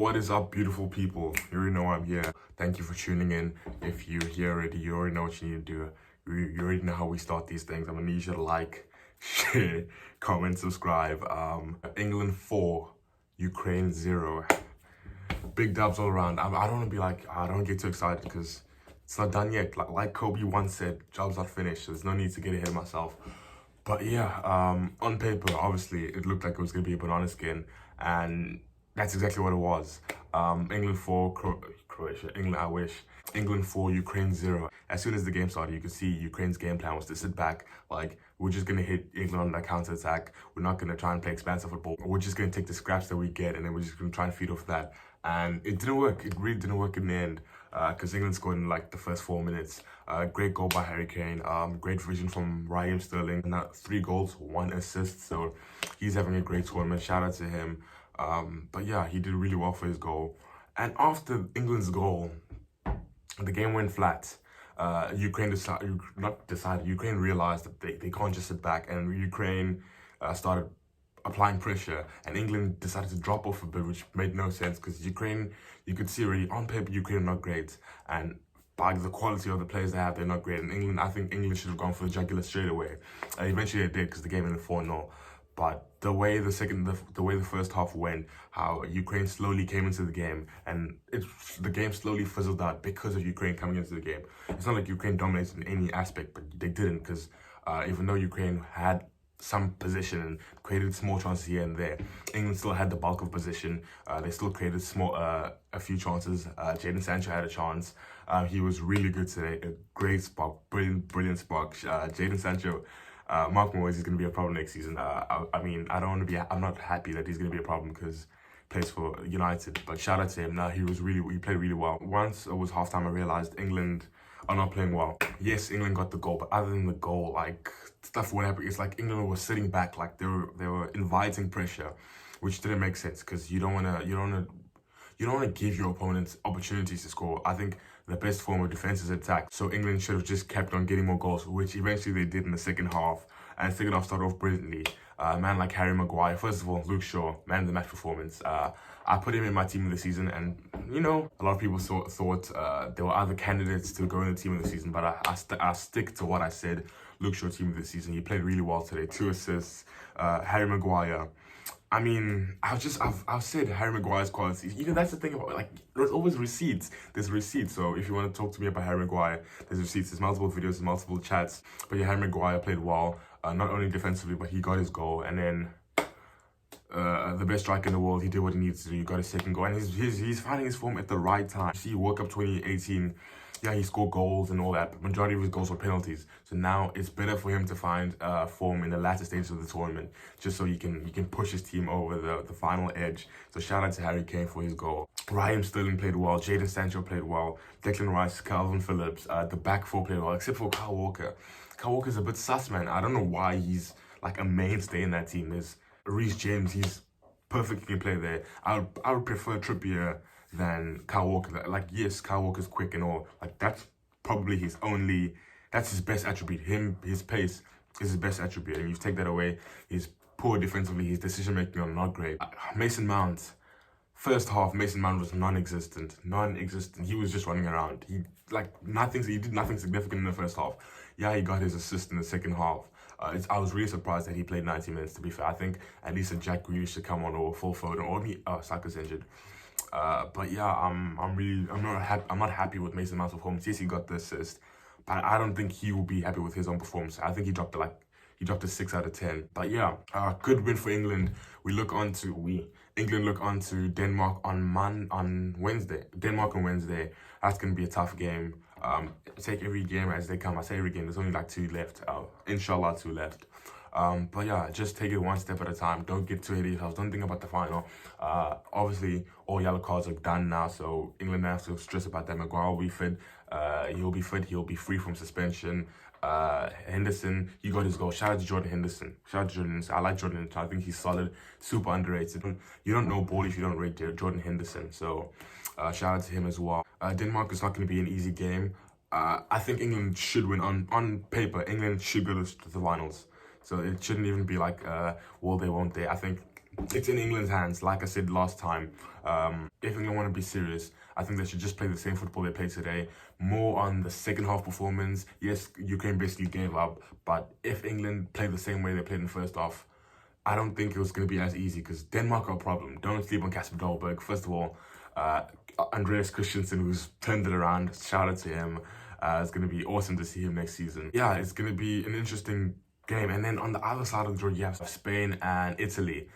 What is up, beautiful people? You already know I'm here. Thank you for tuning in. If you're here already, you already know what you need to do. You already know how we start these things. I'm gonna need you to like, share, comment, subscribe. England 4, Ukraine 0. Big dubs all around. I don't want to be like, I don't get too excited because it's not done yet. Like Kobe once said, job's not finished. So there's no need to get ahead of myself. But yeah, on paper, obviously, it looked like it was going to be a banana skin, and that's exactly what it was. England 4, Croatia, England, I wish. England 4, Ukraine 0. As soon as the game started, you could see Ukraine's game plan was to sit back, like, we're just going to hit England on that counter-attack. We're not going to try and play expansive football. We're just going to take the scraps that we get, and then we're just going to try and feed off that. And it didn't work. It really didn't work in the end, because England scored in, like, the first 4 minutes. Great goal by Harry Kane. Great vision from Raheem Sterling. And that 3 goals, 1 assist. So he's having a great tournament. Shout out to him. But yeah, he did really well for his goal. And after England's goal, the game went flat. Ukraine Ukraine realized that they can't just sit back, and Ukraine started applying pressure, and England decided to drop off a bit, which made no sense because Ukraine, you could see already on paper, Ukraine are not great, and by the quality of the players they have, they're not great. And England, I think England should have gone for the jugular straight away. Eventually they did because the game ended 4-0. But the way the first half went, how Ukraine slowly came into the game, and the game slowly fizzled out because of Ukraine coming into the game. It's not like Ukraine dominated in any aspect, but they didn't, because even though Ukraine had some position and created small chances here and there, England still had the bulk of position. They still created a few chances. Jadon Sancho had a chance. He was really good today. A great spark, brilliant spark. Jadon Sancho, mark my words, he's going to be a problem next season. I mean, I'm not happy that he's going to be a problem because he plays for United. But shout out to him. Now he played really well. Once it was halftime, I realized England are not playing well. Yes, England got the goal, but other than the goal, like, stuff would happen. It's like England was sitting back, like they were inviting pressure, which didn't make sense because you don't want to give your opponents opportunities to score. I think the best form of defense is attack. So England should have just kept on getting more goals, which eventually they did in the second half. And the second half started off brilliantly. A man like Harry Maguire, first of all, Luke Shaw, man of the match performance. I put him in my team of the season, and you know, a lot of people thought there were other candidates to go in the team of the season, but I stick to what I said. Luke Shaw, team of the season. He played really well today. 2 assists. Harry Maguire. I mean, I've said Harry Maguire's quality. You know, that's the thing about, like, there's always receipts. There's receipts. So if you want to talk to me about Harry Maguire, there's receipts. There's multiple videos, there's multiple chats. But yeah, Harry Maguire played well, not only defensively, but he got his goal. And then the best striker in the world, he did what he needs to do. He got his second goal, and he's finding his form at the right time. See, World Cup 2018. Yeah, he scored goals and all that, but majority of his goals were penalties. So now it's better for him to find form in the latter stages of the tournament, just so he can push his team over the final edge. So shout out to Harry Kane for his goal. Raheem Sterling played well. Jadon Sancho played well. Declan Rice, Calvin Phillips, the back 4 played well, except for Kyle Walker. Kyle Walker's a bit sus, man. I don't know why he's like a mainstay in that team. There's Reece James, he's perfectly can play there. I would prefer Trippier than Kyle Walker. Like, yes, Kyle Walker's quick and all. Like, that's probably that's his best attribute. His pace is his best attribute. And you take that away, he's poor defensively. His decision making are not great. Mason Mount, first half, Mason Mount was non-existent. He was just running around. He did nothing significant in the first half. Yeah, he got his assist in the second half. I was really surprised that he played 90 minutes, to be fair. I think at least a Jack Grealish should come on, or full Foden, or Saka's injured. But yeah, I'm not happy with Mason Mount's performance. Yes, he got the assist, but I don't think he will be happy with his own performance. I think he dropped a 6 out of 10. But yeah, good win for England. England look on to Denmark on Wednesday. Denmark on Wednesday. That's gonna be a tough game. Take every game as they come. I say every game. There's only like 2 left. Inshallah, 2 left. But yeah, just take it one step at a time. Don't get too ahead of yourselves. Don't think about the final. Obviously, all yellow cards are done now, so England has to stress about that. Maguire will be fit. He'll be fit. He'll be free from suspension. Henderson, he got his goal. Shout out to Jordan Henderson. I like Jordan Henderson. I think he's solid, super underrated. You don't know ball if you don't rate Jordan Henderson. So shout out to him as well. Denmark is not going to be an easy game. I think England should win. On paper, England should go to the finals. So it shouldn't even be like, will they, won't they. I think it's in England's hands. Like I said last time, if England want to be serious, I think they should just play the same football they played today. More on the second half performance. Yes, Ukraine basically gave up, but if England played the same way they played in the first half, I don't think it was going to be as easy because Denmark are a problem. Don't sleep on Kasper Dolberg. First of all, uh, Andreas Christensen, who's turned it around, shout out to him. It's going to be awesome to see him next season. Yeah, it's going to be an interesting game. And then on the other side of the draw, you have Spain and Italy.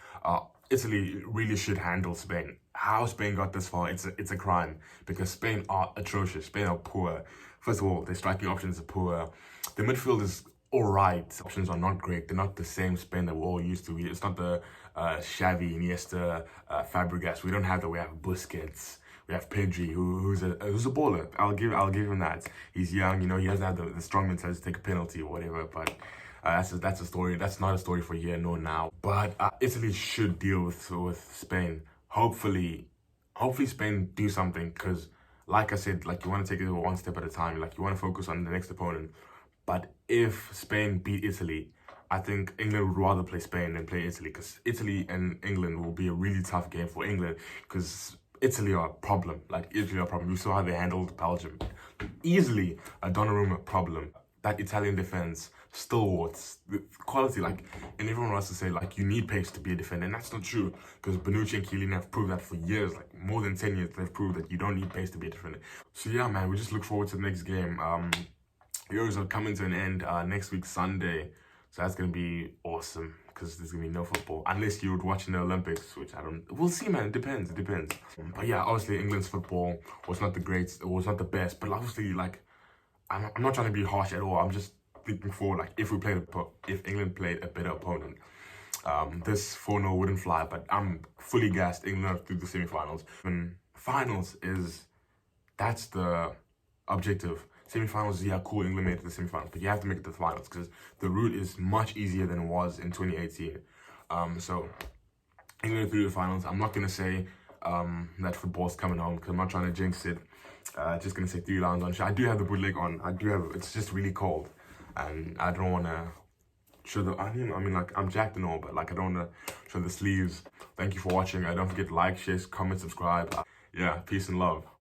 Italy really should handle Spain. How Spain got this far, it's a crime because Spain are atrocious. Spain are poor. First of all, their striking options are poor. The midfield is alright. Options are not great. They're not the same Spain that we're all used to. It's not the Xavi, Iniesta, Fabregas. We don't have that. We have Busquets. We have Pedri, who's a baller. I'll give him that. He's young, he doesn't have the strong mentality to take a penalty or whatever. But that's a story. That's not a story for here nor now. But Italy should deal with Spain. Hopefully Spain do something because, like I said, like you want to take it one step at a time. Like you want to focus on the next opponent. But if Spain beat Italy, I think England would rather play Spain than play Italy because Italy and England will be a really tough game for England because Italy are a problem. Like, Italy are a problem. You saw how they handled Belgium. Easily a Donnarumma problem. That Italian defense, stalwarts, the quality, like, and everyone wants to say, like, you need pace to be a defender, and that's not true, because Bonucci and Chiellini have proved that for years, like, more than 10 years, they've proved that you don't need pace to be a defender. So, yeah, man, we just look forward to the next game. Euros are coming to an end next week, Sunday, so that's going to be awesome, because there's going to be no football, unless you're watching the Olympics, which we'll see, man, it depends. But yeah, obviously, England's football was not the greatest, it was not the best, but obviously, like, I'm not trying to be harsh at all. I'm just thinking forward, like, if England played a better opponent, this 4-0 wouldn't fly. But I'm fully gassed. England are through the semi-finals. And finals that's the objective. Semi-finals, yeah, cool, England made it to the semi-finals, but you have to make it to the finals because the route is much easier than it was in 2018. So England through the finals. I'm not gonna say that football's coming home because I'm not trying to jinx it. Just gonna say 3 lines on. I do have the bootleg on. It's just really cold, and I don't wanna show the. I mean, like, I'm jacked and all, but like I don't wanna show the sleeves. Thank you for watching. Don't forget to like, share, comment, subscribe. Yeah, peace and love.